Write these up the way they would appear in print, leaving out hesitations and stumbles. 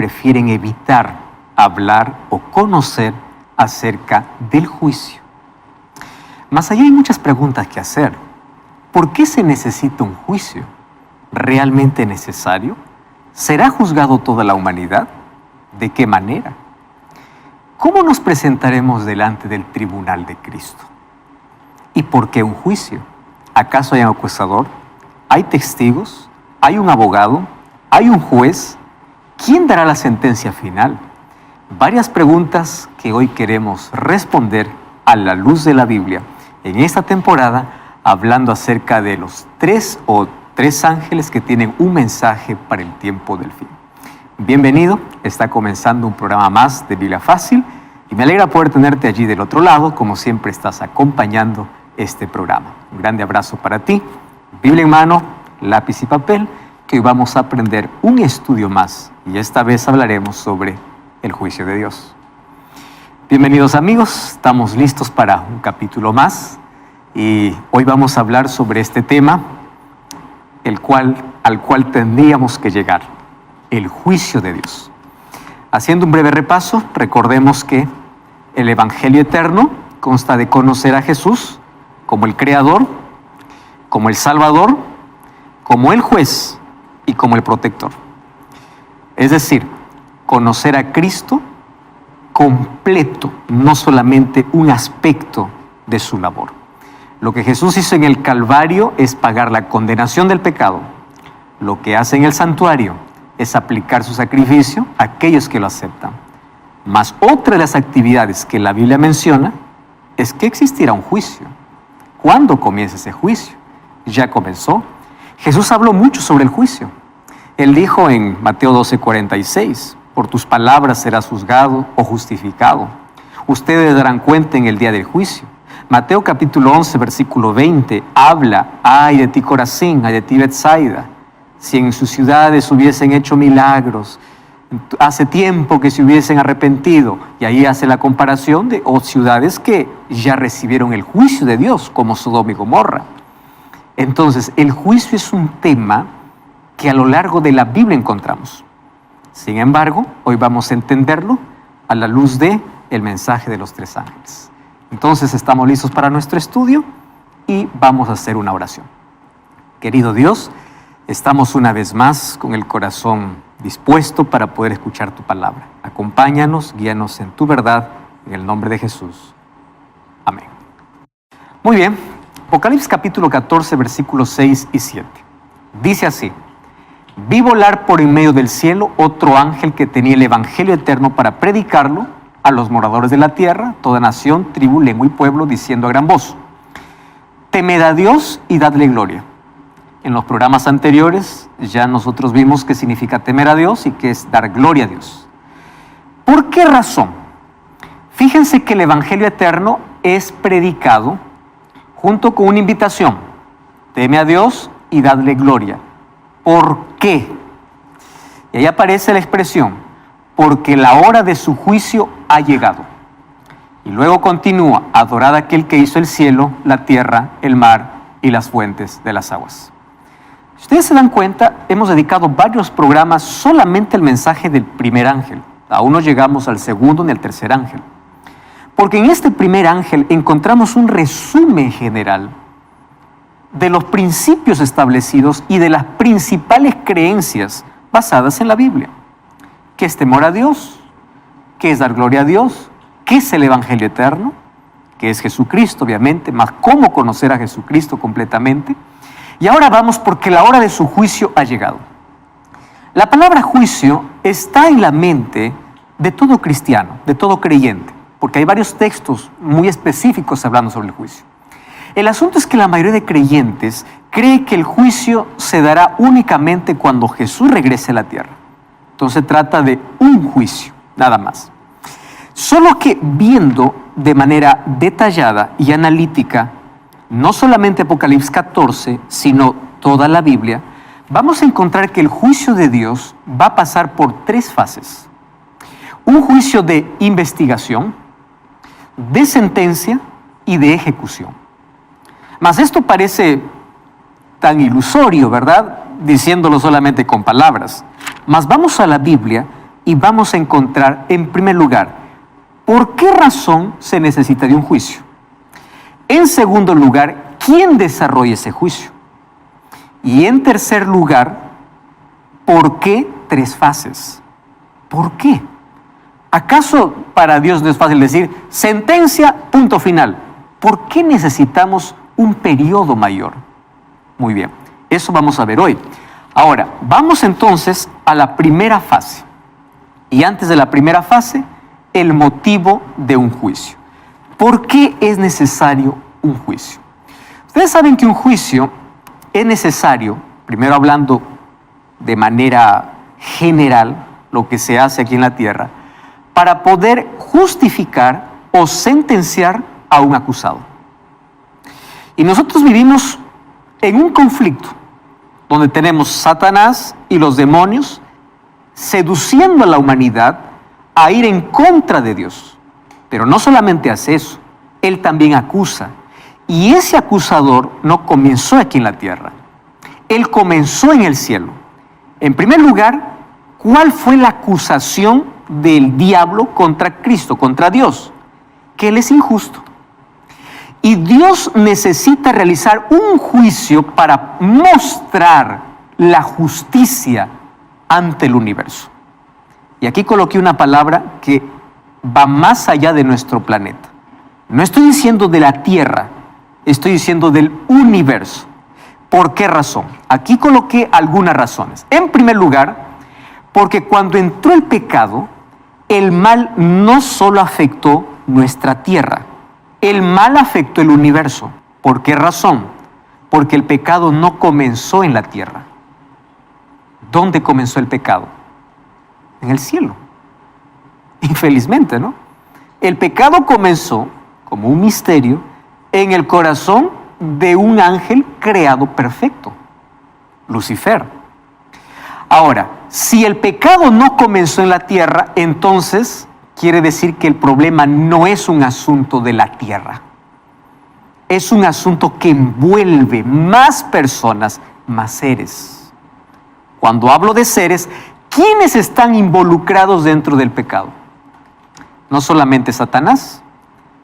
prefieren evitar hablar o conocer acerca del juicio. Mas allí hay muchas preguntas que hacer. ¿Por qué se necesita un juicio? ¿Realmente necesario? ¿Será juzgado toda la humanidad? ¿De qué manera? ¿Cómo nos presentaremos delante del tribunal de Cristo? ¿Y por qué un juicio? ¿Acaso hay un acusador? ¿Hay testigos? ¿Hay un abogado? ¿Hay un juez? ¿Quién dará la sentencia final? Varias preguntas que hoy queremos responder a la luz de la Biblia en esta temporada, hablando acerca de los tres ángeles que tienen un mensaje para el tiempo del fin. Bienvenido, está comenzando un programa más de Biblia Fácil y me alegra poder tenerte allí del otro lado, como siempre estás acompañando este programa. Un grande abrazo para ti, Biblia en mano, lápiz y papel, que hoy vamos a aprender un estudio más y esta vez hablaremos sobre el juicio de Dios. Bienvenidos amigos, estamos listos para un capítulo más y hoy vamos a hablar sobre este tema al cual tendríamos que llegar, el juicio de Dios. Haciendo un breve repaso, recordemos que el Evangelio eterno consta de conocer a Jesús como el Creador, como el Salvador, como el Juez y como el Protector. Es decir, conocer a Cristo completo, no solamente un aspecto de su labor. Lo que Jesús hizo en el Calvario es pagar la condenación del pecado. Lo que hace en el santuario es aplicar su sacrificio a aquellos que lo aceptan. Mas otra de las actividades que la Biblia menciona es que existirá un juicio. ¿Cuándo comienza ese juicio? Ya comenzó. Jesús habló mucho sobre el juicio. Él dijo en Mateo 12:46, por tus palabras serás juzgado o justificado. Ustedes darán cuenta en el día del juicio. Mateo capítulo 11, versículo 20, habla, ay de ti Corazín, ay de ti Betsaida, si en sus ciudades hubiesen hecho milagros, hace tiempo que se hubiesen arrepentido. Y ahí hace la comparación de ciudades que ya recibieron el juicio de Dios, como Sodoma y Gomorra. Entonces, el juicio es un tema que a lo largo de la Biblia encontramos. Sin embargo, hoy vamos a entenderlo a la luz del mensaje de los tres ángeles. Entonces, estamos listos para nuestro estudio y vamos a hacer una oración. Querido Dios, estamos una vez más con el corazón dispuesto para poder escuchar tu palabra. Acompáñanos, guíanos en tu verdad, en el nombre de Jesús. Amén. Muy bien, Apocalipsis capítulo 14, versículos 6 y 7. Dice así: vi volar por en medio del cielo otro ángel que tenía el evangelio eterno para predicarlo a los moradores de la tierra, toda nación, tribu, lengua y pueblo, diciendo a gran voz: temed a Dios y dadle gloria. En los programas anteriores ya nosotros vimos qué significa temer a Dios y qué es dar gloria a Dios. ¿Por qué razón? Fíjense que el evangelio eterno es predicado junto con una invitación: teme a Dios y dadle gloria. ¿Por qué? Y ahí aparece la expresión: porque la hora de su juicio ha llegado. Y luego continúa: adorad a aquel que hizo el cielo, la tierra, el mar y las fuentes de las aguas. Si ustedes se dan cuenta, hemos dedicado varios programas solamente al mensaje del primer ángel. Aún no llegamos al segundo ni al tercer ángel. Porque en este primer ángel encontramos un resumen general de los principios establecidos y de las principales creencias basadas en la Biblia. ¿Qué es temor a Dios? ¿Qué es dar gloria a Dios? ¿Qué es el evangelio eterno? ¿Qué es Jesucristo, obviamente? Más cómo conocer a Jesucristo completamente. Y ahora vamos porque la hora de su juicio ha llegado. La palabra juicio está en la mente de todo cristiano, de todo creyente, porque hay varios textos muy específicos hablando sobre el juicio. El asunto es que la mayoría de creyentes cree que el juicio se dará únicamente cuando Jesús regrese a la tierra. Entonces se trata de un juicio, nada más. Solo que viendo de manera detallada y analítica, no solamente Apocalipsis 14, sino toda la Biblia, vamos a encontrar que el juicio de Dios va a pasar por tres fases. Un juicio de investigación, de sentencia y de ejecución. Mas esto parece tan ilusorio, ¿verdad? Diciéndolo solamente con palabras. Mas vamos a la Biblia y vamos a encontrar, en primer lugar, ¿por qué razón se necesita de un juicio? En segundo lugar, ¿quién desarrolla ese juicio? Y en tercer lugar, ¿por qué 3 fases? ¿Por qué? ¿Acaso para Dios no es fácil decir sentencia, punto final? ¿Por qué necesitamos un periodo mayor? Muy bien, eso vamos a ver hoy. Ahora, vamos entonces a la primera fase. Y antes de la primera fase, el motivo de un juicio. ¿Por qué es necesario un juicio? Ustedes saben que un juicio es necesario, primero hablando de manera general, lo que se hace aquí en la tierra, para poder justificar o sentenciar a un acusado. Y nosotros vivimos en un conflicto donde tenemos Satanás y los demonios seduciendo a la humanidad a ir en contra de Dios. Pero no solamente hace eso, él también acusa. Y ese acusador no comenzó aquí en la tierra, él comenzó en el cielo. En primer lugar, ¿cuál fue la acusación del diablo contra Cristo, contra Dios? Que él es injusto. Y Dios necesita realizar un juicio para mostrar la justicia ante el universo. Y aquí coloqué una palabra que va más allá de nuestro planeta. No estoy diciendo de la Tierra, estoy diciendo del universo. ¿Por qué razón? Aquí coloqué algunas razones. En primer lugar, porque cuando entró el pecado, el mal no solo afectó nuestra tierra, el mal afectó el universo. ¿Por qué razón? Porque el pecado no comenzó en la tierra. ¿Dónde comenzó el pecado? En el cielo. Infelizmente, ¿no? El pecado comenzó como un misterio en el corazón de un ángel creado perfecto, Lucifer. Ahora, si el pecado no comenzó en la tierra, entonces quiere decir que el problema no es un asunto de la tierra. Es un asunto que envuelve más personas, más seres. Cuando hablo de seres, ¿quiénes están involucrados dentro del pecado? No solamente Satanás.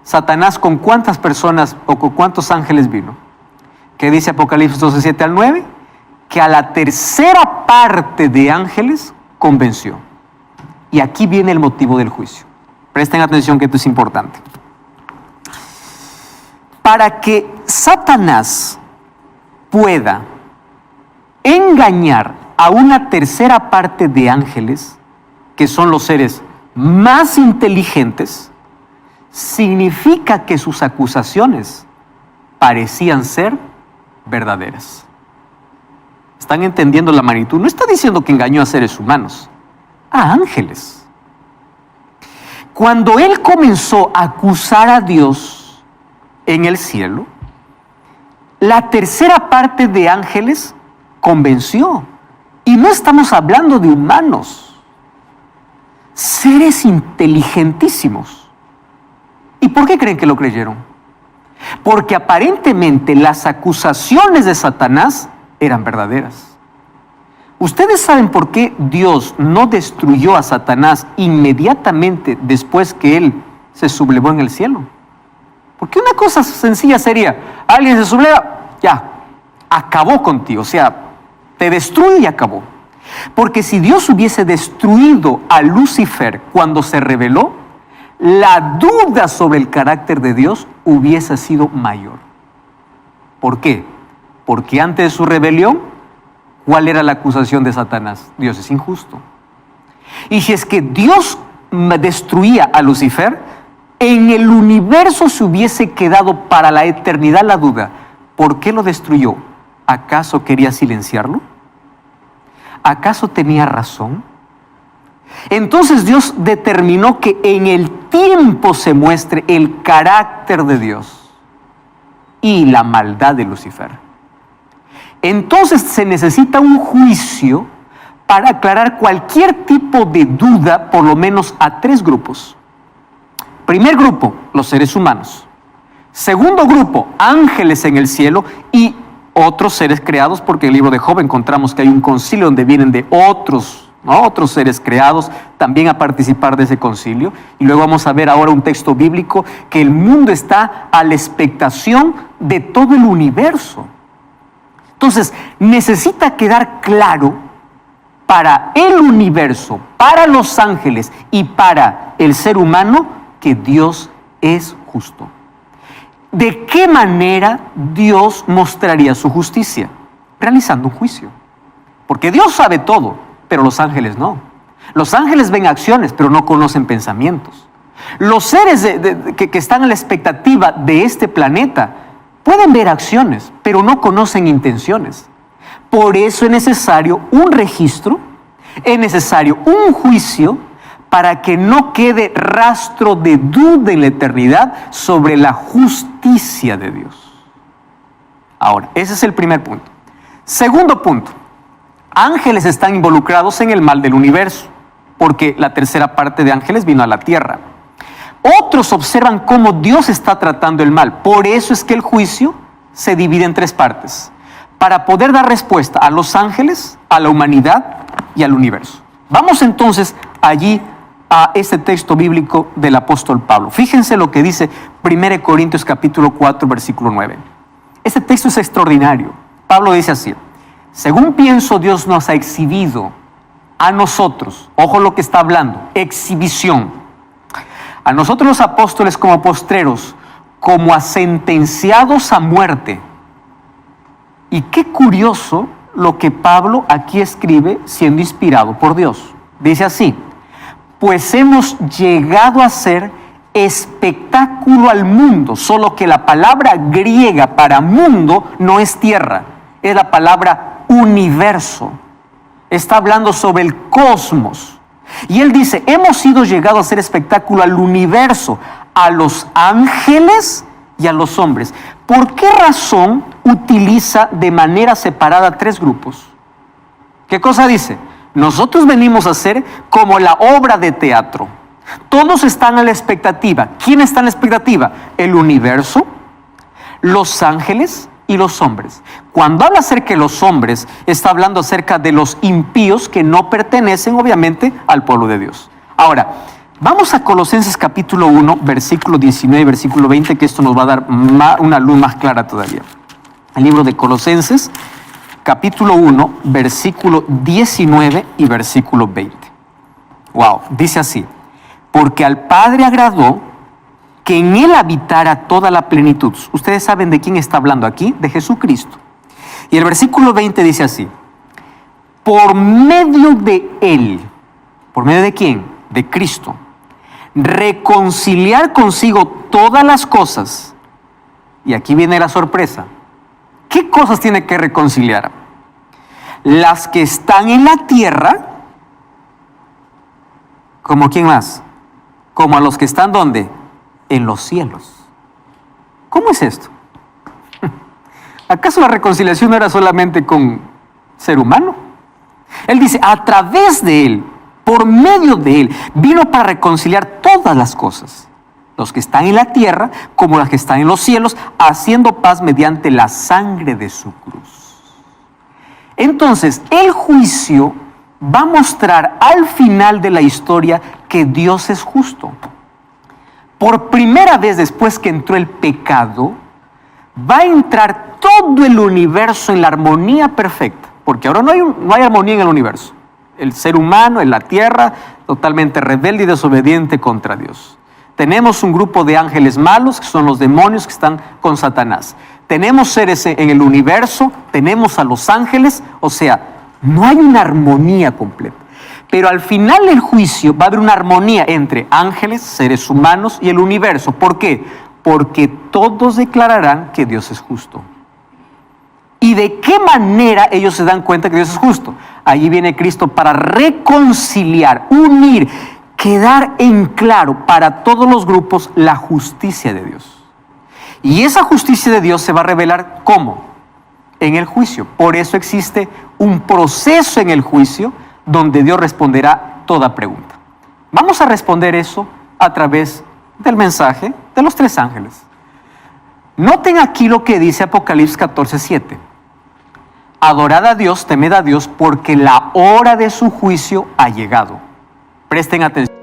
Satanás, ¿con cuántas personas o con cuántos ángeles vino? ¿Qué dice Apocalipsis 12:7 al 9? Que a la tercera parte de ángeles convenció. Y aquí viene el motivo del juicio. Presten atención que esto es importante. Para que Satanás pueda engañar a una tercera parte de ángeles, que son los seres más inteligentes, significa que sus acusaciones parecían ser verdaderas. ¿Están entendiendo la magnitud? No está diciendo que engañó a seres humanos, a ángeles. Cuando él comenzó a acusar a Dios en el cielo, la tercera parte de ángeles convenció. Y no estamos hablando de humanos, seres inteligentísimos. ¿Y por qué creen que lo creyeron? Porque aparentemente las acusaciones de Satanás eran verdaderas. ¿Ustedes saben por qué Dios no destruyó a Satanás inmediatamente después que él se sublevó en el cielo? Porque una cosa sencilla sería, alguien se subleva, ya, acabó contigo, o sea, te destruye y acabó. Porque si Dios hubiese destruido a Lucifer cuando se rebeló, la duda sobre el carácter de Dios hubiese sido mayor. ¿Por qué? Porque antes de su rebelión, ¿cuál era la acusación de Satanás? Dios es injusto. Y si es que Dios destruía a Lucifer, en el universo se hubiese quedado para la eternidad la duda. ¿Por qué lo destruyó? ¿Acaso quería silenciarlo? ¿Acaso tenía razón? Entonces Dios determinó que en el tiempo se muestre el carácter de Dios y la maldad de Lucifer. Entonces se necesita un juicio para aclarar cualquier tipo de duda, por lo menos a 3 grupos. Primer grupo, los seres humanos. Segundo grupo, ángeles en el cielo y otros seres creados, porque en el libro de Job encontramos que hay un concilio donde vienen de otros ¿no? Otros seres creados también a participar de ese concilio. Y luego vamos a ver ahora un texto bíblico que el mundo está a la expectación de todo el universo. Entonces, necesita quedar claro para el universo, para los ángeles y para el ser humano que Dios es justo. ¿De qué manera Dios mostraría su justicia? Realizando un juicio. Porque Dios sabe todo, pero los ángeles no. Los ángeles ven acciones, pero no conocen pensamientos. Los seres que están a la expectativa de este planeta pueden ver acciones, pero no conocen intenciones. Por eso es necesario un registro, es necesario un juicio para que no quede rastro de duda en la eternidad sobre la justicia de Dios. Ahora, ese es el primer punto. Segundo punto, ángeles están involucrados en el mal del universo, porque la tercera parte de ángeles vino a la tierra. Otros observan cómo Dios está tratando el mal. Por eso es que el juicio se divide en tres partes, para poder dar respuesta a los ángeles, a la humanidad y al universo. Vamos entonces allí a este texto bíblico del apóstol Pablo. Fíjense lo que dice 1 Corintios capítulo 4, versículo 9. Este texto es extraordinario. Pablo dice así: según pienso, Dios nos ha exhibido a nosotros, ojo lo que está hablando, exhibición, a nosotros los apóstoles como postreros, como a sentenciados a muerte. Y qué curioso lo que Pablo aquí escribe siendo inspirado por Dios. Dice así: pues hemos llegado a ser espectáculo al mundo, solo que la palabra griega para mundo no es tierra, es la palabra universo. Está hablando sobre el cosmos. Y él dice, hemos sido llegados a ser espectáculo al universo, a los ángeles y a los hombres. ¿Por qué razón utiliza de manera separada tres grupos? ¿Qué cosa dice? Nosotros venimos a ser como la obra de teatro. Todos están a la expectativa. ¿Quién está en la expectativa? El universo, los ángeles y los hombres. Cuando habla acerca de los hombres, está hablando acerca de los impíos que no pertenecen obviamente al pueblo de Dios. Ahora, vamos a Colosenses capítulo 1, versículo 19 y versículo 20, que esto nos va a dar una luz más clara todavía. El libro de Colosenses, capítulo 1, versículo 19 y versículo 20. Wow, dice así: porque al Padre agradó que en Él habitara toda la plenitud. Ustedes saben de quién está hablando aquí, de Jesucristo. Y el versículo 20 dice así: por medio de Él, ¿por medio de quién? De Cristo, reconciliar consigo todas las cosas. Y aquí viene la sorpresa. ¿Qué cosas tiene que reconciliar? Las que están en la tierra, ¿como quién más? Como a los que están ¿dónde? En los cielos. ¿Cómo es esto? ¿Acaso la reconciliación no era solamente con ser humano? Él dice, a través de Él, por medio de Él, vino para reconciliar todas las cosas, los que están en la tierra como las que están en los cielos, haciendo paz mediante la sangre de su cruz. Entonces, el juicio va a mostrar al final de la historia que Dios es justo. Por primera vez después que entró el pecado, va a entrar todo el universo en la armonía perfecta, porque ahora no hay armonía en el universo. El ser humano en la tierra, totalmente rebelde y desobediente contra Dios. Tenemos un grupo de ángeles malos, que son los demonios que están con Satanás. Tenemos seres en el universo, tenemos a los ángeles, o sea, no hay una armonía completa. Pero al final del juicio va a haber una armonía entre ángeles, seres humanos y el universo. ¿Por qué? Porque todos declararán que Dios es justo. ¿Y de qué manera ellos se dan cuenta que Dios es justo? Allí viene Cristo para reconciliar, unir, quedar en claro para todos los grupos la justicia de Dios. Y esa justicia de Dios se va a revelar ¿cómo? En el juicio. Por eso existe un proceso en el juicio donde Dios responderá toda pregunta. Vamos a responder eso a través del mensaje de los tres ángeles. Noten aquí lo que dice Apocalipsis 14:7. Adorad a Dios, temed a Dios, porque la hora de su juicio ha llegado. Presten atención.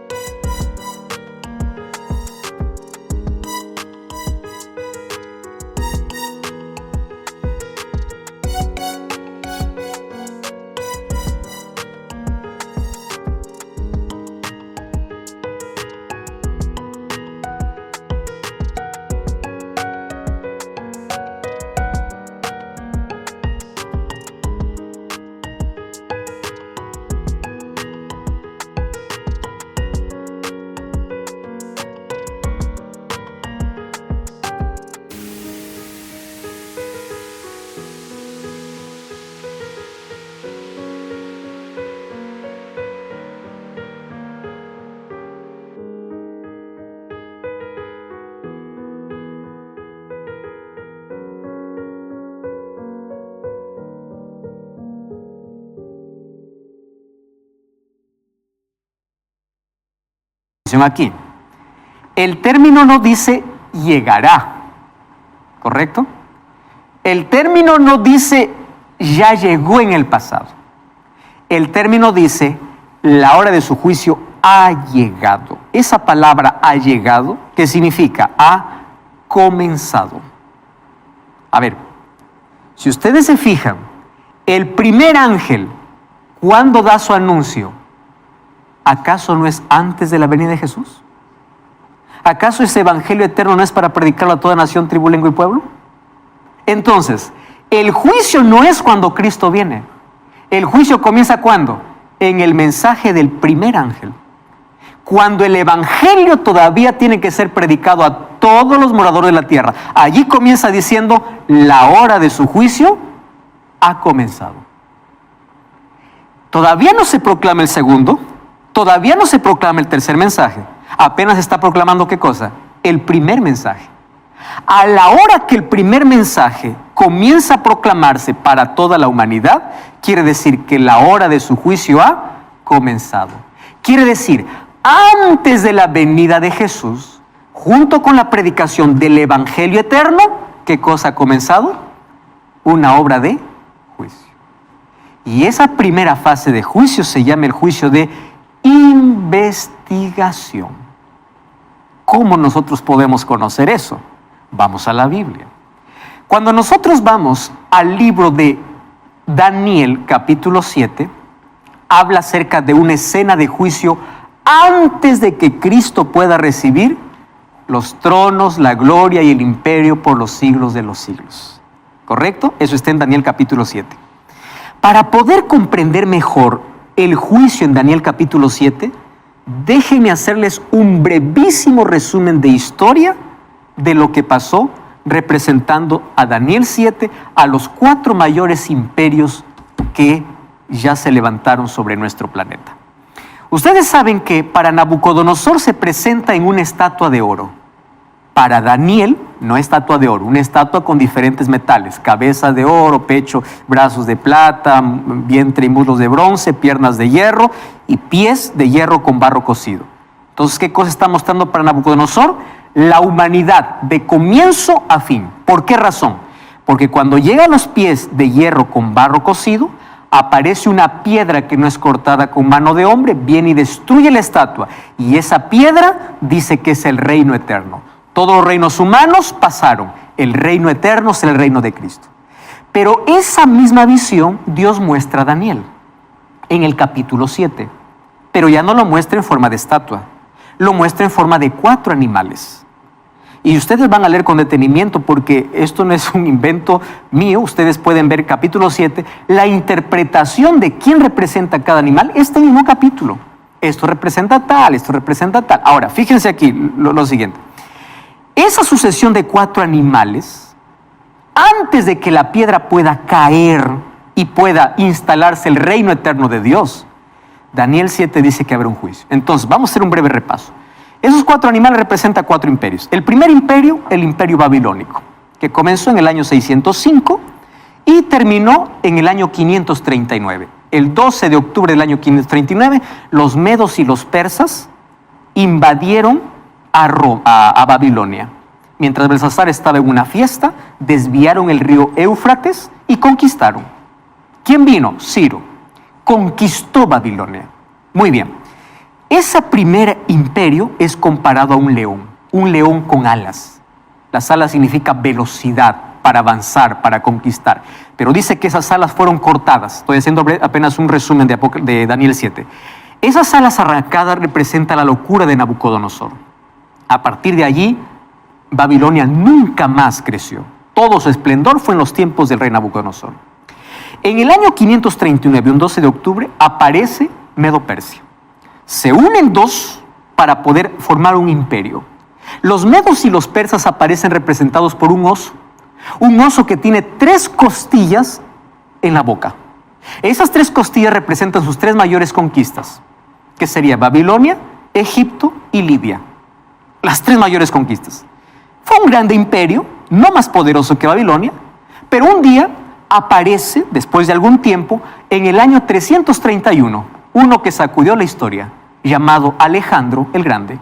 Aquí. El término no dice llegará, ¿correcto? El término no dice ya llegó en el pasado. El término dice la hora de su juicio ha llegado. Esa palabra ha llegado, ¿qué significa? Ha comenzado. A ver, si ustedes se fijan, el primer ángel, cuando da su anuncio, ¿acaso no es antes de la venida de Jesús? ¿Acaso ese evangelio eterno no es para predicarlo a toda nación, tribu, lengua y pueblo? Entonces, el juicio no es cuando Cristo viene. El juicio comienza ¿cuándo? En el mensaje del primer ángel. Cuando el evangelio todavía tiene que ser predicado a todos los moradores de la tierra. Allí comienza diciendo, la hora de su juicio ha comenzado. Todavía no se proclama el segundo. Todavía no se proclama el tercer mensaje. Apenas está proclamando ¿qué cosa? El primer mensaje. A la hora que el primer mensaje comienza a proclamarse para toda la humanidad, quiere decir que la hora de su juicio ha comenzado. Quiere decir, antes de la venida de Jesús, junto con la predicación del evangelio eterno, ¿qué cosa ha comenzado? Una obra de juicio. Y esa primera fase de juicio se llama el juicio de investigación. ¿Cómo nosotros podemos conocer eso? Vamos a la Biblia. Cuando nosotros vamos al libro de Daniel, capítulo 7, habla acerca de una escena de juicio antes de que Cristo pueda recibir los tronos, la gloria y el imperio por los siglos de los siglos. ¿Correcto? Eso está en Daniel capítulo 7. Para poder comprender mejor el juicio en Daniel capítulo 7, déjenme hacerles un brevísimo resumen de historia de lo que pasó representando a Daniel 7 a los 4 mayores imperios que ya se levantaron sobre nuestro planeta. Ustedes saben que para Nabucodonosor se presenta en una estatua de oro. Para Daniel, no estatua de oro, una estatua con diferentes metales, cabeza de oro, pecho, brazos de plata, vientre y muslos de bronce, piernas de hierro y pies de hierro con barro cocido. Entonces, ¿qué cosa está mostrando para Nabucodonosor? La humanidad de comienzo a fin. ¿Por qué razón? Porque cuando llega a los pies de hierro con barro cocido, aparece una piedra que no es cortada con mano de hombre, viene y destruye la estatua. Y esa piedra dice que es el reino eterno. Todos los reinos humanos pasaron. El reino eterno es el reino de Cristo. Pero esa misma visión Dios muestra a Daniel en el capítulo 7. Pero ya no lo muestra en forma de estatua. Lo muestra en forma de 4 animales. Y ustedes van a leer con detenimiento porque esto no es un invento mío. Ustedes pueden ver capítulo 7. La interpretación de quién representa cada animal, este mismo capítulo. Esto representa tal, esto representa tal. Ahora, fíjense aquí lo siguiente. Esa sucesión de 4 animales, antes de que la piedra pueda caer y pueda instalarse el reino eterno de Dios, Daniel 7 dice que habrá un juicio. Entonces, vamos a hacer un breve repaso. Esos 4 animales representan 4 imperios. El primer imperio, el imperio babilónico, que comenzó en el año 605 y terminó en el año 539. El 12 de octubre del año 539, los medos y los persas invadieron a Babilonia. Mientras Belsasar estaba en una fiesta, desviaron el río Éufrates y conquistaron. ¿Quién vino? Ciro. Conquistó Babilonia. Muy bien. Ese primer imperio es comparado a un león con alas. Las alas significa velocidad para avanzar, para conquistar. Pero dice que esas alas fueron cortadas. Estoy haciendo apenas un resumen de Daniel 7. Esas alas arrancadas representan la locura de Nabucodonosor. A partir de allí, Babilonia nunca más creció. Todo su esplendor fue en los tiempos del rey Nabucodonosor. En el año 539, un 12 de octubre, aparece Medo-Persia. Se unen dos para poder formar un imperio. Los medos y los persas aparecen representados por un oso que tiene 3 costillas en la boca. Esas 3 costillas representan sus 3 mayores conquistas, que sería Babilonia, Egipto y Libia. Las 3 mayores conquistas. Fue un grande imperio, no más poderoso que Babilonia, pero un día aparece, después de algún tiempo, en el año 331, uno que sacudió la historia, llamado Alejandro el Grande.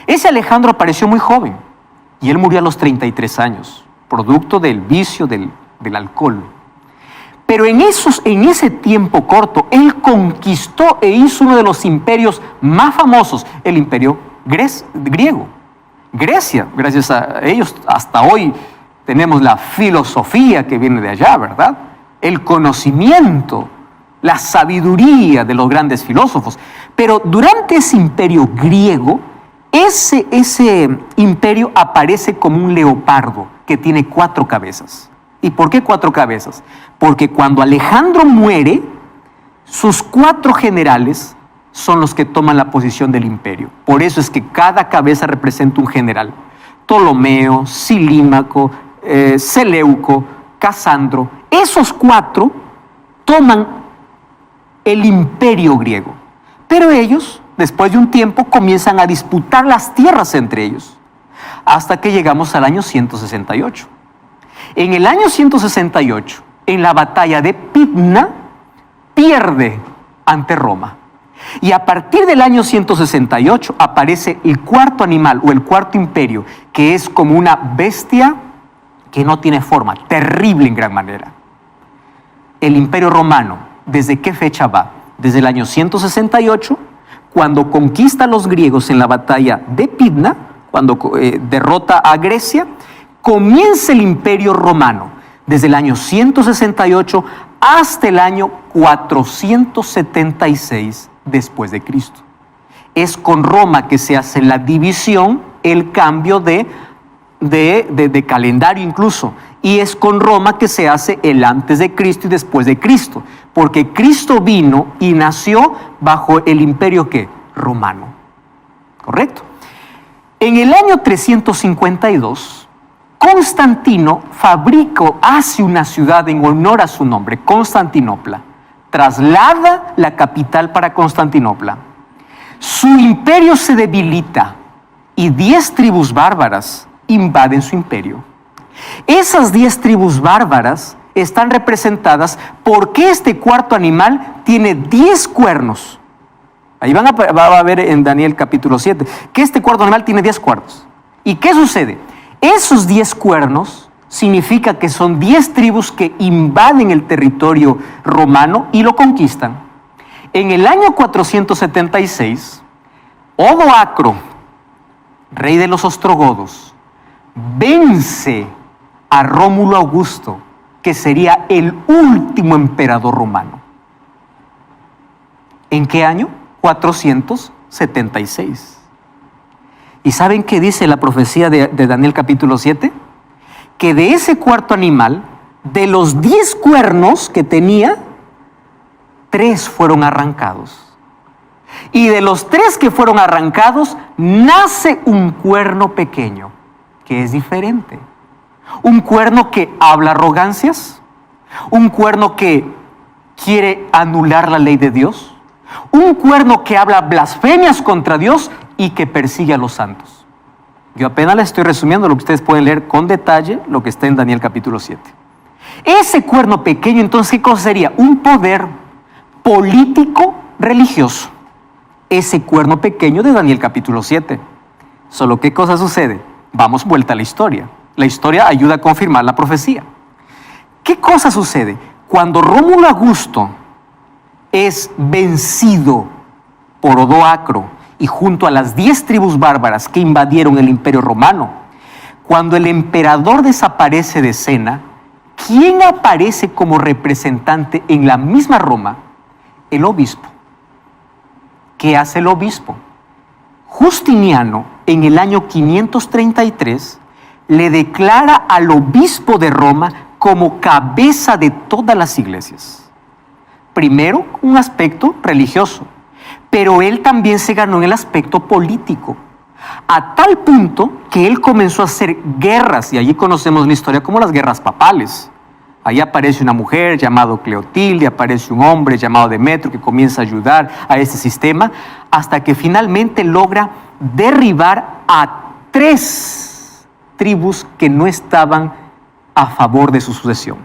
Ese Alejandro apareció muy joven y él murió a los 33 años, producto del vicio del alcohol. Pero en ese tiempo corto, él conquistó e hizo uno de los imperios más famosos, el imperio griego. Grecia, gracias a ellos, hasta hoy tenemos la filosofía que viene de allá, ¿verdad? El conocimiento, la sabiduría de los grandes filósofos. Pero durante ese imperio griego, ese imperio aparece como un leopardo que tiene 4 cabezas. ¿Y por qué 4 cabezas? Porque cuando Alejandro muere, sus 4 generales son los que toman la posición del imperio. Por eso es que cada cabeza representa un general. Ptolomeo, Silímaco, Seleuco, Casandro. Esos 4 toman el imperio griego. Pero ellos, después de un tiempo, comienzan a disputar las tierras entre ellos. Hasta que llegamos al año 168. En el año 168, en la batalla de Pydna, pierde ante Roma. Y a partir del año 168 aparece el 4º animal o el 4º imperio, que es como una bestia que no tiene forma, terrible en gran manera. El imperio romano, ¿desde qué fecha va? Desde el año 168, cuando conquista a los griegos en la batalla de Pydna, cuando derrota a Grecia, comienza el imperio romano, desde el año 168 hasta el año 476 después de Cristo. Es con Roma que se hace la división, el cambio de calendario incluso, y es con Roma que se hace el antes de Cristo y después de Cristo, porque Cristo vino y nació bajo el imperio ¿qué? Romano. ¿Correcto? En el año 352, Constantino hace una ciudad en honor a su nombre, Constantinopla. Traslada la capital para Constantinopla. Su imperio se debilita y 10 tribus bárbaras invaden su imperio. Esas 10 tribus bárbaras están representadas porque este 4º animal tiene 10 cuernos. Ahí va a ver en Daniel capítulo 7 que este 4º animal tiene 10 cuernos. ¿Y qué sucede? Esos 10 cuernos significa que son 10 tribus que invaden el territorio romano y lo conquistan. En el año 476, Odoacro, rey de los ostrogodos, vence a Rómulo Augusto, que sería el último emperador romano. ¿En qué año? 476. ¿Y saben qué dice la profecía de Daniel capítulo 7? Que de ese 4º animal, de los 10 cuernos que tenía, 3 fueron arrancados. Y de los 3 que fueron arrancados, nace un cuerno pequeño, que es diferente. Un cuerno que habla arrogancias, un cuerno que quiere anular la ley de Dios, un cuerno que habla blasfemias contra Dios y que persigue a los santos. Yo apenas les estoy resumiendo lo que ustedes pueden leer con detalle, lo que está en Daniel capítulo 7. Ese cuerno pequeño, entonces, ¿qué cosa sería? Un poder político religioso. Ese cuerno pequeño de Daniel capítulo 7. Solo, ¿qué cosa sucede? Vamos vuelta a la historia. La historia ayuda a confirmar la profecía. ¿Qué cosa sucede? Cuando Rómulo Augusto es vencido por Odoacro y junto a las 10 tribus bárbaras que invadieron el Imperio Romano, cuando el emperador desaparece de escena, ¿quién aparece como representante en la misma Roma? El obispo. ¿Qué hace el obispo? Justiniano, en el año 533, le declara al obispo de Roma como cabeza de todas las iglesias. Primero, un aspecto religioso, pero él también se ganó en el aspecto político, a tal punto que él comenzó a hacer guerras, y allí conocemos la historia como las guerras papales. Ahí aparece una mujer llamada Cleotilde, aparece un hombre llamado Demetrio que comienza a ayudar a este sistema, hasta que finalmente logra derribar a 3 tribus que no estaban a favor de su sucesión.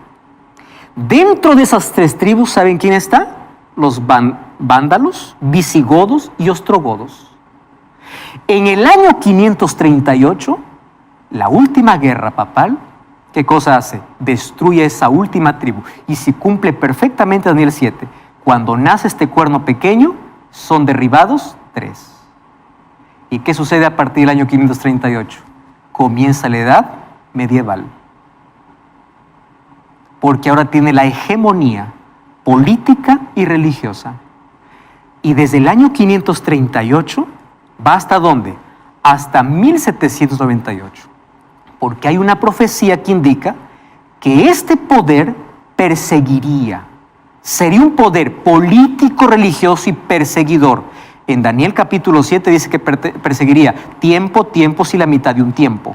Dentro de esas 3 tribus, ¿saben quién está? Los vándalos, visigodos y ostrogodos. En el año 538, la última guerra papal, ¿qué cosa hace? Destruye esa última tribu. Y si cumple perfectamente Daniel 7, cuando nace este cuerno pequeño, son derribados 3. ¿Y qué sucede a partir del año 538? Comienza la edad medieval. Porque ahora tiene la hegemonía política y religiosa. Y desde el año 538 va hasta ¿dónde? Hasta 1798. Porque hay una profecía que indica que este poder perseguiría. Sería un poder político, religioso y perseguidor. En Daniel capítulo 7 dice que perseguiría tiempo, tiempos y la mitad de un tiempo.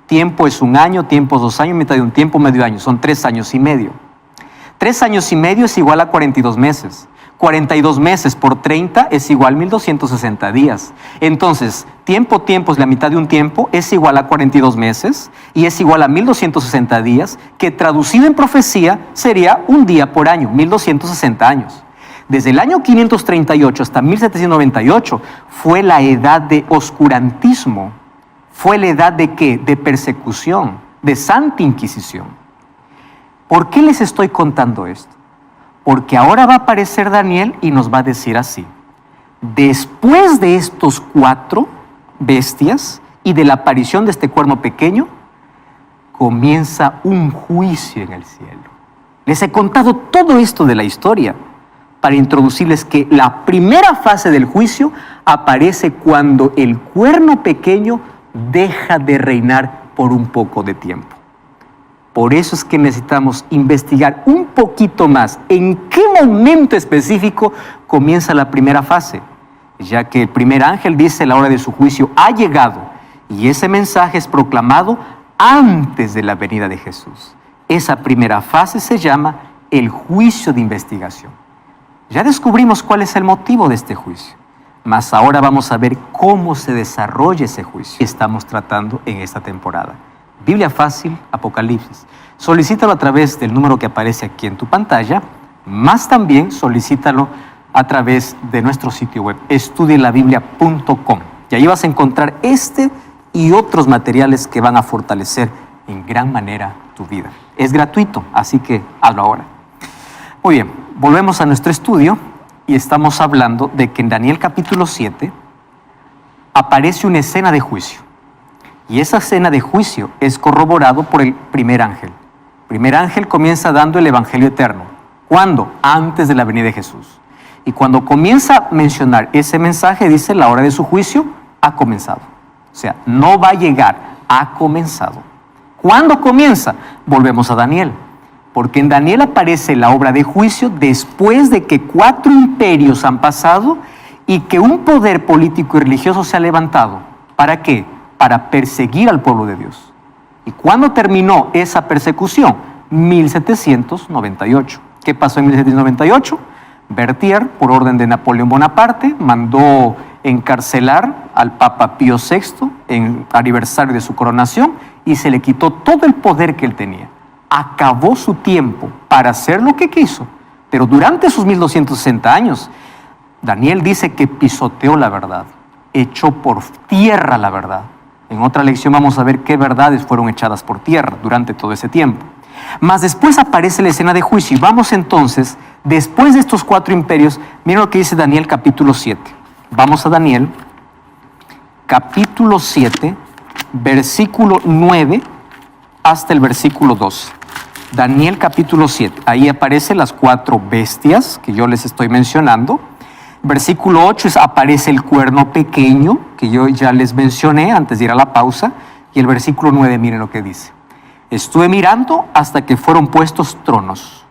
Tiempo es 1 año, tiempo es 2 años, mitad de un tiempo, medio año. Son 3 años y medio. 3 años y medio es igual a 42 meses. 42 meses por 30 es igual a 1260 días. Entonces, tiempo es la mitad de un tiempo, es igual a 42 meses y es igual a 1260 días, que traducido en profecía sería un día por año, 1260 años. Desde el año 538 hasta 1798 fue la edad de oscurantismo. Fue la edad de ¿qué? De persecución, de Santa Inquisición. ¿Por qué les estoy contando esto? Porque ahora va a aparecer Daniel y nos va a decir así: después de estos 4 bestias y de la aparición de este cuerno pequeño, comienza un juicio en el cielo. Les he contado todo esto de la historia para introducirles que la primera fase del juicio aparece cuando el cuerno pequeño deja de reinar por un poco de tiempo. Por eso es que necesitamos investigar un poquito más en qué momento específico comienza la primera fase, ya que el primer ángel dice la hora de su juicio ha llegado, y ese mensaje es proclamado antes de la venida de Jesús. Esa primera fase se llama el juicio de investigación. Ya descubrimos cuál es el motivo de este juicio, mas ahora vamos a ver cómo se desarrolla ese juicio que estamos tratando en esta temporada. Biblia Fácil, Apocalipsis. Solicítalo a través del número que aparece aquí en tu pantalla, más también solicítalo a través de nuestro sitio web, estudielabiblia.com. Y ahí vas a encontrar este y otros materiales que van a fortalecer en gran manera tu vida. Es gratuito, así que hazlo ahora. Muy bien, volvemos a nuestro estudio y estamos hablando de que en Daniel capítulo 7 aparece una escena de juicio. Y esa escena de juicio es corroborado por el primer ángel. El primer ángel comienza dando el evangelio eterno. ¿Cuándo? Antes de la venida de Jesús. Y cuando comienza a mencionar ese mensaje, dice la hora de su juicio ha comenzado. O sea, no va a llegar, ha comenzado. ¿Cuándo comienza? Volvemos a Daniel. Porque en Daniel aparece la obra de juicio después de que 4 imperios han pasado y que un poder político y religioso se ha levantado. ¿Para qué? Para perseguir al pueblo de Dios. ¿Y cuándo terminó esa persecución? 1798. ¿Qué pasó en 1798? Berthier, por orden de Napoleón Bonaparte, mandó encarcelar al Papa Pío VI en aniversario de su coronación y se le quitó todo el poder que él tenía. Acabó su tiempo para hacer lo que quiso, pero durante sus 1260 años, Daniel dice que pisoteó la verdad, echó por tierra la verdad. En otra lección vamos a ver qué verdades fueron echadas por tierra durante todo ese tiempo. Mas después aparece la escena de juicio. Y vamos entonces, después de estos 4 imperios, miren lo que dice Daniel capítulo 7. Vamos a Daniel capítulo 7, versículo 9 hasta el versículo 12. Daniel capítulo 7. Ahí aparecen las 4 bestias que yo les estoy mencionando. Versículo 8 aparece el cuerno pequeño, que yo ya les mencioné antes de ir a la pausa. Y el versículo 9, miren lo que dice. Estuve mirando hasta que fueron puestos tronos,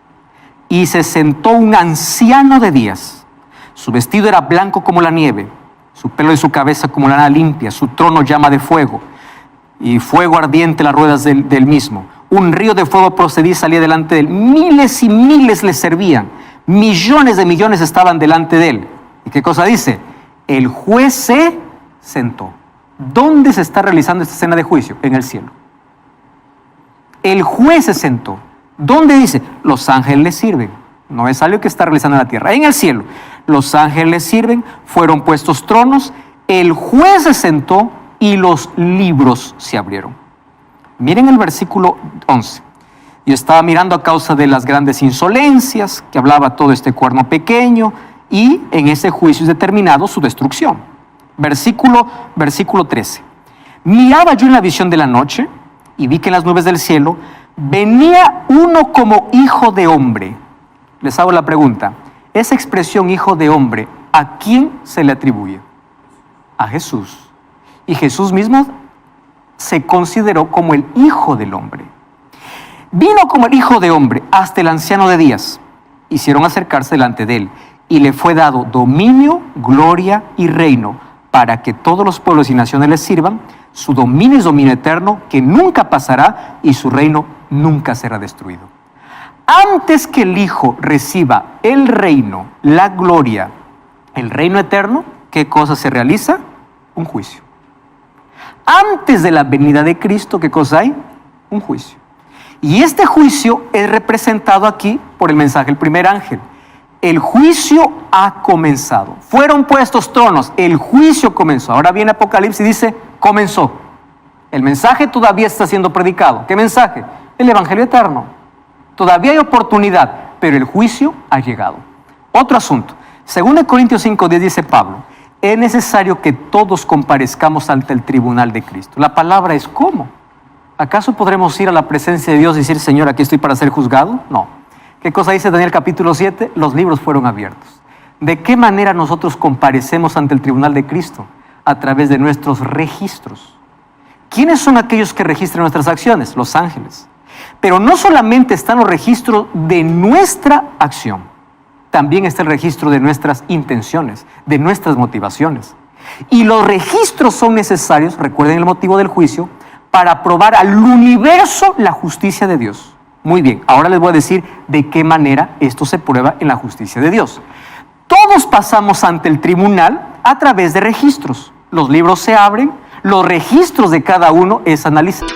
y se sentó un anciano de días. Su vestido era blanco como la nieve, su pelo y su cabeza como lana limpia, su trono llama de fuego, y fuego ardiente las ruedas del mismo. Un río de fuego procedía y salía delante de él. Miles y miles le servían. Millones de millones estaban delante de él. ¿Y qué cosa dice? El juez se sentó. ¿Dónde se está realizando esta escena de juicio? En el cielo. El juez se sentó. ¿Dónde dice? Los ángeles le sirven. No es algo que está realizando en la tierra. En el cielo. Los ángeles le sirven. Fueron puestos tronos. El juez se sentó y los libros se abrieron. Miren el versículo 11. Yo estaba mirando a causa de las grandes insolencias que hablaba todo este cuerno pequeño, y en ese juicio es determinado su destrucción. Versículo 13. Miraba yo en la visión de la noche y vi que en las nubes del cielo venía uno como hijo de hombre. Les hago la pregunta, esa expresión hijo de hombre, ¿a quién se le atribuye? A Jesús. Y Jesús mismo se consideró como el hijo del hombre. Vino como el hijo de hombre hasta el anciano de días. Hicieron acercarse delante de él, y le fue dado dominio, gloria y reino, para que todos los pueblos y naciones le sirvan. Su dominio es dominio eterno, que nunca pasará, y su reino nunca será destruido. Antes que el Hijo reciba el reino, la gloria, el reino eterno, ¿qué cosa se realiza? Un juicio. Antes de la venida de Cristo, ¿qué cosa hay? Un juicio. Y este juicio es representado aquí por el mensaje del primer ángel. El juicio ha comenzado. Fueron puestos tronos, el juicio comenzó. Ahora viene Apocalipsis y dice, comenzó. El mensaje todavía está siendo predicado. ¿Qué mensaje? El evangelio eterno. Todavía hay oportunidad, pero el juicio ha llegado. Otro asunto. Según Corintios 5:10 dice Pablo, es necesario que todos comparezcamos ante el tribunal de Cristo. La palabra es ¿cómo? ¿Acaso podremos ir a la presencia de Dios y decir, Señor, aquí estoy para ser juzgado? No. ¿Qué cosa dice Daniel capítulo 7? Los libros fueron abiertos. ¿De qué manera nosotros comparecemos ante el tribunal de Cristo? A través de nuestros registros. ¿Quiénes son aquellos que registran nuestras acciones? Los ángeles. Pero no solamente están los registros de nuestra acción, también está el registro de nuestras intenciones, de nuestras motivaciones. Y los registros son necesarios, recuerden el motivo del juicio, para probar al universo la justicia de Dios. Muy bien, ahora les voy a decir de qué manera esto se prueba en la justicia de Dios. Todos pasamos ante el tribunal a través de registros. Los libros se abren, los registros de cada uno es analizado.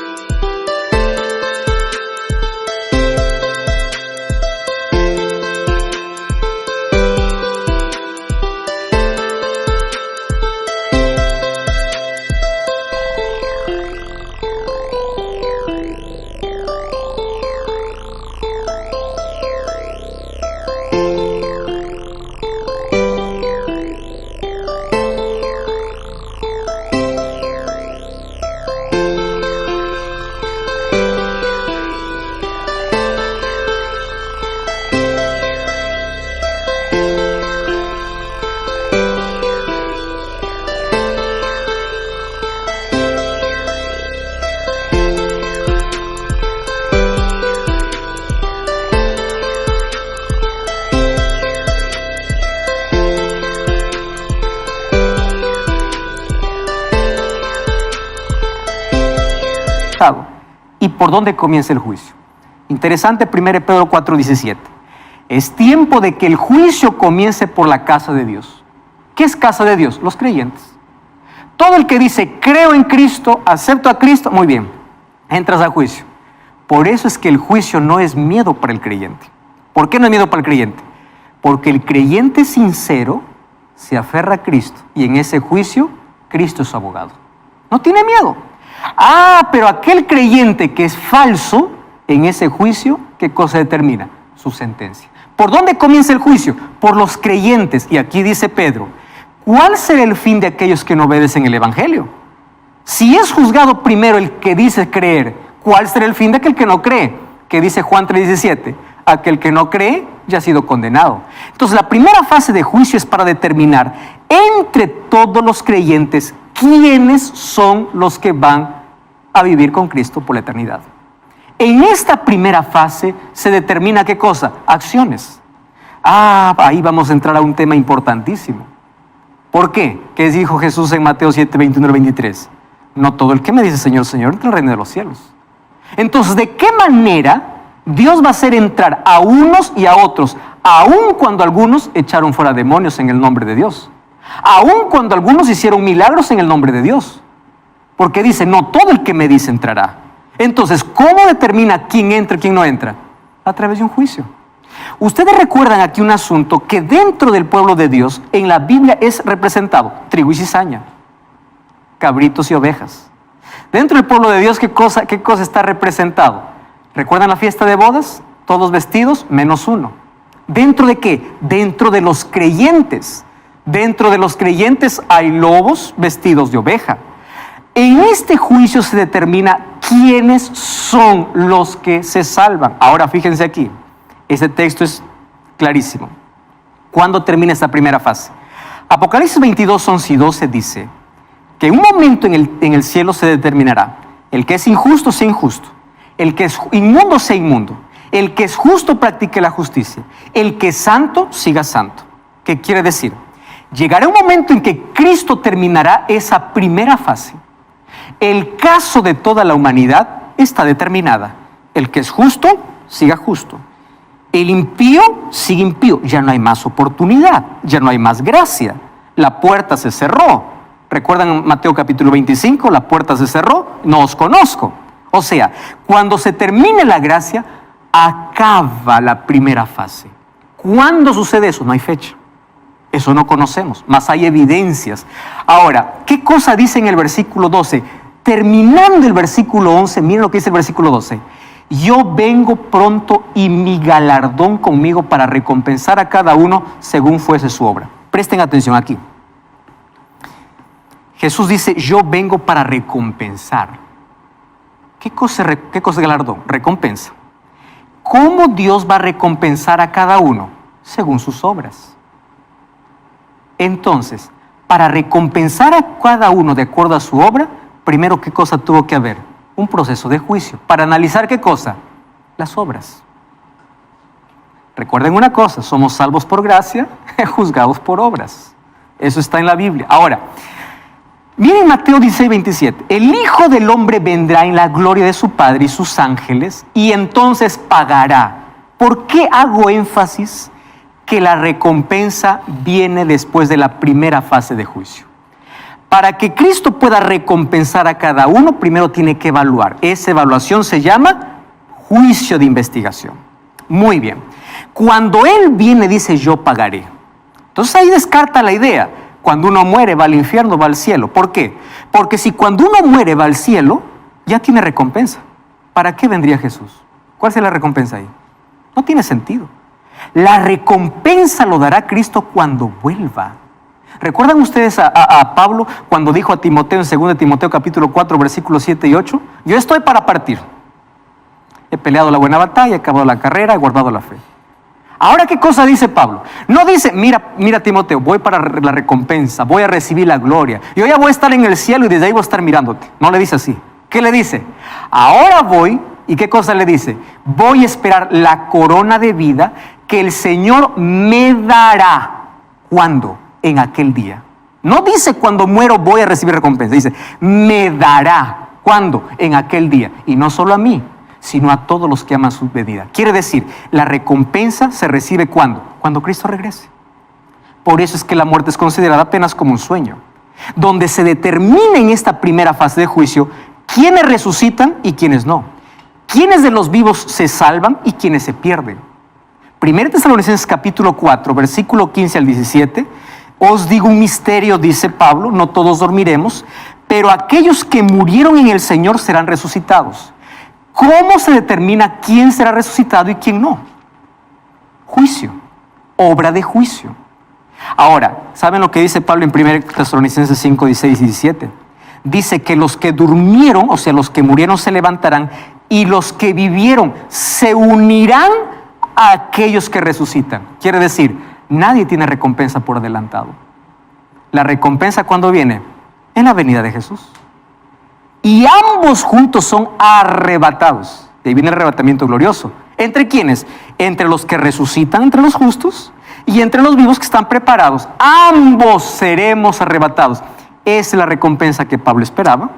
¿Y por dónde comienza el juicio? Interesante, 1 Pedro 4:17. Es tiempo de que el juicio comience por la casa de Dios. ¿Qué es casa de Dios? Los creyentes. Todo el que dice, creo en Cristo, acepto a Cristo, muy bien, entras al juicio. Por eso es que el juicio no es miedo para el creyente. ¿Por qué no es miedo para el creyente? Porque el creyente sincero se aferra a Cristo y en ese juicio Cristo es su abogado. No tiene miedo. Pero aquel creyente que es falso, En ese juicio, ¿qué cosa determina? Su sentencia. ¿Por dónde comienza el juicio? Por los creyentes. Y aquí dice Pedro, ¿cuál será el fin de aquellos que no obedecen el Evangelio? Si es juzgado primero el que dice creer, ¿cuál será el fin de aquel que no cree? Que dice Juan 3:17, aquel que no cree ya ha sido condenado. Entonces la primera fase de juicio es para determinar entre todos los creyentes quiénes son los que van a vivir con Cristo por la eternidad. En esta primera fase se determina ¿qué cosa? Acciones. Ahí vamos a entrar a un tema importantísimo. ¿Por qué? ¿Qué dijo Jesús en Mateo 7:21-23? No todo el que me dice Señor, Señor entra en el reino de los cielos. Entonces, ¿de qué manera Dios va a hacer entrar a unos y a otros, aun cuando algunos echaron fuera demonios en el nombre de Dios? Aun cuando algunos hicieron milagros en el nombre de Dios. Porque dice, no todo el que me dice entrará. Entonces, ¿cómo determina quién entra y quién no entra? A través de un juicio. Ustedes recuerdan aquí un asunto que dentro del pueblo de Dios, en la Biblia es representado, trigo y cizaña, cabritos y ovejas. Dentro del pueblo de Dios, ¿qué cosa está representado? ¿Recuerdan la fiesta de bodas? Todos vestidos, menos uno. ¿Dentro de qué? Dentro de los creyentes. Dentro de los creyentes hay lobos vestidos de oveja. En este juicio se determina quiénes son los que se salvan. Ahora fíjense aquí, este texto es clarísimo. ¿Cuándo termina esta primera fase? Apocalipsis 22, 11 y 12 dice que en un momento en el cielo se determinará el que es injusto sea injusto, el que es inmundo sea inmundo, el que es justo practique la justicia, el que es santo siga santo. ¿Qué quiere decir? Llegará un momento en que Cristo terminará esa primera fase. El caso de toda la humanidad está determinada. El que es justo, siga justo. El impío, sigue impío. Ya no hay más oportunidad, ya no hay más gracia. La puerta se cerró. ¿Recuerdan Mateo capítulo 25? La puerta se cerró, no os conozco. O sea, cuando se termine la gracia, acaba la primera fase. ¿Cuándo sucede eso? No hay fecha. Eso no conocemos, mas hay evidencias. Ahora, ¿qué cosa dice en el versículo 12? Terminando el versículo 11, miren lo que dice el versículo 12. Yo vengo pronto y mi galardón conmigo para recompensar a cada uno según fuese su obra. Presten atención aquí. Jesús dice, yo vengo para recompensar. ¿Qué cosa es galardón? Recompensa. ¿Cómo Dios va a recompensar a cada uno? Según sus obras. Entonces, para recompensar a cada uno de acuerdo a su obra, primero, ¿qué cosa tuvo que haber? Un proceso de juicio. Para analizar, ¿qué cosa? Las obras. Recuerden una cosa, somos salvos por gracia, juzgados por obras. Eso está en la Biblia. Ahora, miren Mateo 16:27. El Hijo del Hombre vendrá en la gloria de su Padre y sus ángeles, y entonces pagará. ¿Por qué hago énfasis que la recompensa viene después de la primera fase de juicio? Para que Cristo pueda recompensar a cada uno, primero tiene que evaluar. Esa evaluación se llama juicio de investigación. Muy bien. Cuando Él viene, dice, yo pagaré. Entonces ahí descarta la idea. Cuando uno muere va al infierno, va al cielo. ¿Por qué? Porque si cuando uno muere va al cielo, ya tiene recompensa. ¿Para qué vendría Jesús? ¿Cuál es la recompensa ahí? No tiene sentido. La recompensa lo dará Cristo cuando vuelva. ¿Recuerdan ustedes a Pablo cuando dijo a Timoteo en 2 Timoteo capítulo 4 versículos 7 y 8? Yo estoy para partir. He peleado la buena batalla, he acabado la carrera, he guardado la fe. Ahora, ¿qué cosa dice Pablo? No dice, mira Timoteo, voy para la recompensa, voy a recibir la gloria. Yo ya voy a estar en el cielo y desde ahí voy a estar mirándote. No le dice así. ¿Qué le dice? Ahora voy, ¿y qué cosa le dice? Voy a esperar la corona de vida que el Señor me dará. ¿Cuándo? En aquel día. No dice cuando muero voy a recibir recompensa. Dice, me dará. ¿Cuándo? En aquel día. Y no solo a mí, sino a todos los que aman su venida. Quiere decir, la recompensa se recibe ¿cuándo? Cuando Cristo regrese. Por eso es que la muerte es considerada apenas como un sueño, donde se determina en esta primera fase de juicio quiénes resucitan y quiénes no. Quiénes de los vivos se salvan y quiénes se pierden. 1 Tesalonicenses capítulo 4, versículo 15 al 17. Os digo un misterio, dice Pablo, no todos dormiremos, pero aquellos que murieron en el Señor serán resucitados. ¿Cómo se determina quién será resucitado y quién no? Juicio, obra de juicio. Ahora, ¿saben lo que dice Pablo en 1 Tesalonicenses 5, 16 y 17? Dice que los que durmieron, o sea, los que murieron se levantarán, y los que vivieron se unirán a aquellos que resucitan. Quiere decir, nadie tiene recompensa por adelantado. La recompensa, ¿cuándo viene? En la venida de Jesús. Y ambos juntos son arrebatados. De ahí viene el arrebatamiento glorioso. ¿Entre quiénes? Entre los que resucitan, entre los justos, y entre los vivos que están preparados. Ambos seremos arrebatados. Es la recompensa que Pablo esperaba.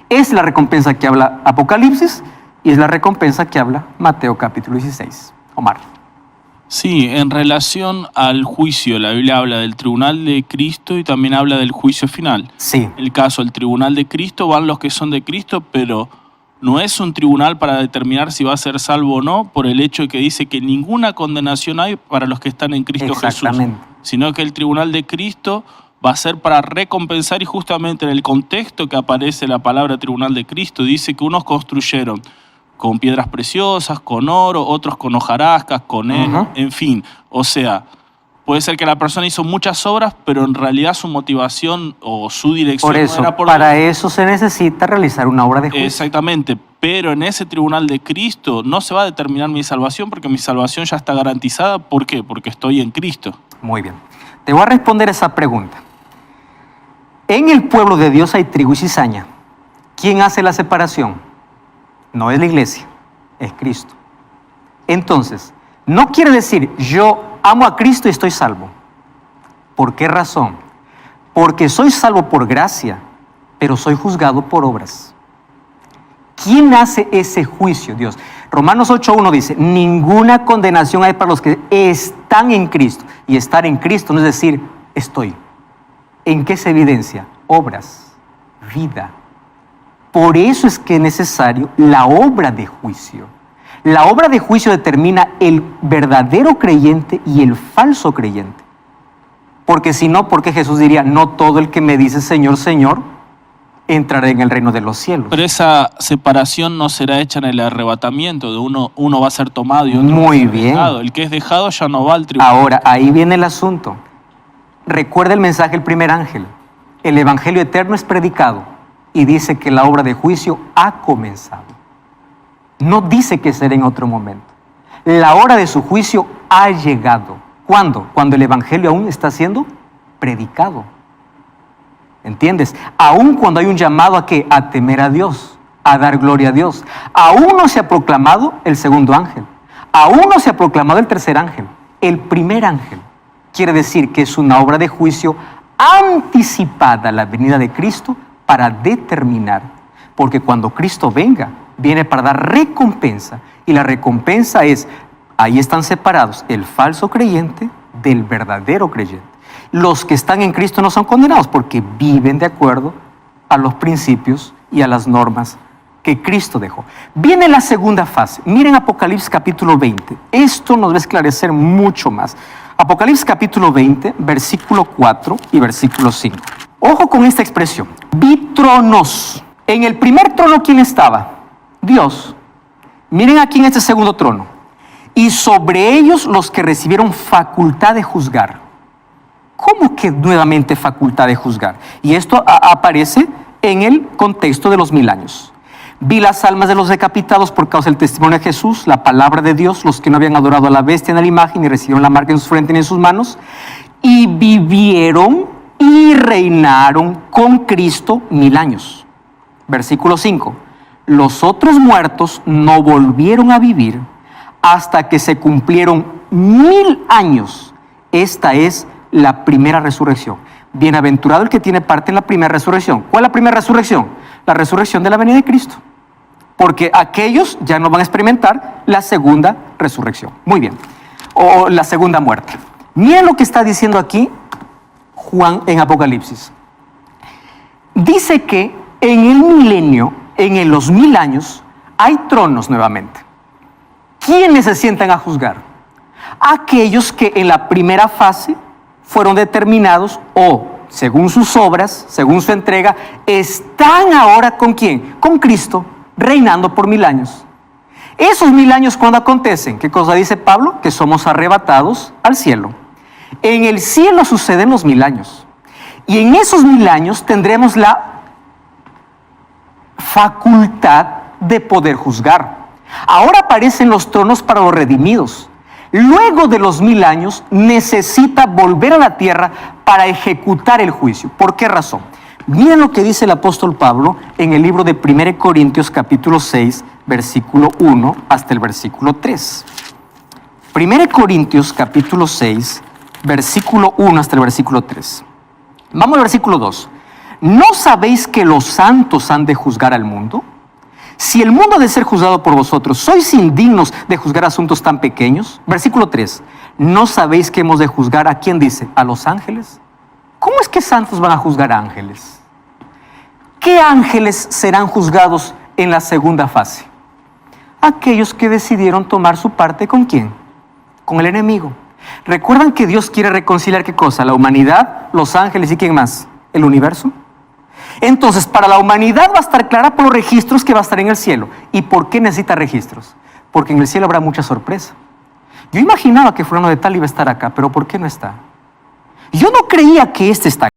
Es la recompensa que habla Apocalipsis y es la recompensa que habla Mateo capítulo 16. Omar. Sí, en relación al juicio, la Biblia habla del tribunal de Cristo y también habla del juicio final. Sí. El caso del tribunal de Cristo van los que son de Cristo, pero no es un tribunal para determinar si va a ser salvo o no, por el hecho de que dice que ninguna condenación hay para los que están en Cristo Jesús, sino que el tribunal de Cristo va a ser para recompensar, y justamente en el contexto que aparece la palabra tribunal de Cristo, dice que unos construyeron con piedras preciosas, con oro, otros con hojarascas, con heno, en fin. O sea, puede ser que la persona hizo muchas obras, pero en realidad su motivación o su dirección por eso, no era por... Para eso se necesita realizar una obra de juicio. Exactamente, pero en ese tribunal de Cristo no se va a determinar mi salvación, porque mi salvación ya está garantizada. ¿Por qué? Porque estoy en Cristo. Muy bien. Te voy a responder esa pregunta. En el pueblo de Dios hay trigo y cizaña. ¿Quién hace la separación? No es la iglesia, es Cristo. Entonces, no quiere decir yo amo a Cristo y estoy salvo. ¿Por qué razón? Porque soy salvo por gracia, pero soy juzgado por obras. ¿Quién hace ese juicio? Dios. Romanos 8.1 dice, ninguna condenación hay para los que están en Cristo. Y estar en Cristo no es decir, estoy. ¿En qué se evidencia? Obras, vida. Por eso es que es necesario la obra de juicio. La obra de juicio determina el verdadero creyente y el falso creyente. Porque si no, ¿por qué Jesús diría, no todo el que me dice Señor, Señor, entrará en el reino de los cielos? Pero esa separación no será hecha en el arrebatamiento, de uno va a ser tomado y otro Muy va a ser bien. dejado. El que es dejado ya no va al tribunal. Ahora, ahí viene el asunto. Recuerda el mensaje del primer ángel. El evangelio eterno es predicado y dice que la obra de juicio ha comenzado. No dice que será en otro momento. La hora de su juicio ha llegado. ¿Cuándo? Cuando el evangelio aún está siendo predicado. ¿Entiendes? Aún cuando hay un llamado a ¿qué? A temer a Dios, a dar gloria a Dios. Aún no se ha proclamado el segundo ángel. Aún no se ha proclamado el tercer ángel. El primer ángel. Quiere decir que es una obra de juicio anticipada a la venida de Cristo para determinar. Porque cuando Cristo venga, viene para dar recompensa. Y la recompensa es, ahí están separados el falso creyente del verdadero creyente. Los que están en Cristo no son condenados porque viven de acuerdo a los principios y a las normas que Cristo dejó. Viene la segunda fase. Miren Apocalipsis capítulo 20. Esto nos va a esclarecer mucho más. Apocalipsis capítulo 20, versículo 4 y versículo 5. Ojo con esta expresión. Vi tronos. En el primer trono, ¿quién estaba? Dios. Miren aquí en este segundo trono. Y sobre ellos los que recibieron facultad de juzgar. ¿Cómo que nuevamente facultad de juzgar? Y esto aparece en el contexto de los 1000 años. Vi las almas de los decapitados por causa del testimonio de Jesús, la palabra de Dios, los que no habían adorado a la bestia en la imagen y recibieron la marca en su frente ni en sus manos, y vivieron y reinaron con Cristo 1000 años. Versículo 5. Los otros muertos no volvieron a vivir hasta que se cumplieron 1000 años. Esta es la primera resurrección. Bienaventurado el que tiene parte en la primera resurrección. ¿Cuál es la primera resurrección? La resurrección de la venida de Cristo. Porque aquellos ya no van a experimentar la segunda resurrección. Muy bien. O la segunda muerte. Miren lo que está diciendo aquí Juan en Apocalipsis. Dice que en el milenio, en los 1000 años, hay tronos nuevamente. ¿Quiénes se sientan a juzgar? Aquellos que en la primera fase fueron determinados o, según sus obras, según su entrega, están ahora ¿con quién? Con Cristo reinando por 1000 años. Esos 1000 años, ¿cuándo acontecen? ¿Qué cosa dice Pablo? Que somos arrebatados al cielo. En el cielo suceden los 1000 años. Y en esos 1000 años tendremos la facultad de poder juzgar. Ahora aparecen los tronos para los redimidos. Luego de los 1000 años necesita volver a la tierra para ejecutar el juicio. ¿Por qué razón? Miren lo que dice el apóstol Pablo en el libro de 1 Corintios capítulo 6, versículo 1 hasta el versículo 3. 1 Corintios capítulo 6, versículo 1 hasta el versículo 3. Vamos al versículo 2. ¿No sabéis que los santos han de juzgar al mundo? Si el mundo ha de ser juzgado por vosotros, ¿sois indignos de juzgar asuntos tan pequeños? Versículo 3. ¿No sabéis que hemos de juzgar a quién dice? ¿A los ángeles? ¿Cómo es que santos van a juzgar a ángeles? ¿Qué ángeles serán juzgados en la segunda fase? Aquellos que decidieron tomar su parte ¿con quién? Con el enemigo. ¿Recuerdan que Dios quiere reconciliar qué cosa? La humanidad, los ángeles y ¿quién más? ¿El universo? Entonces, para la humanidad va a estar clara por los registros que va a estar en el cielo. ¿Y por qué necesita registros? Porque en el cielo habrá mucha sorpresa. Yo imaginaba que fulano de tal iba a estar acá, pero ¿por qué no está? Yo no creía que este está acá.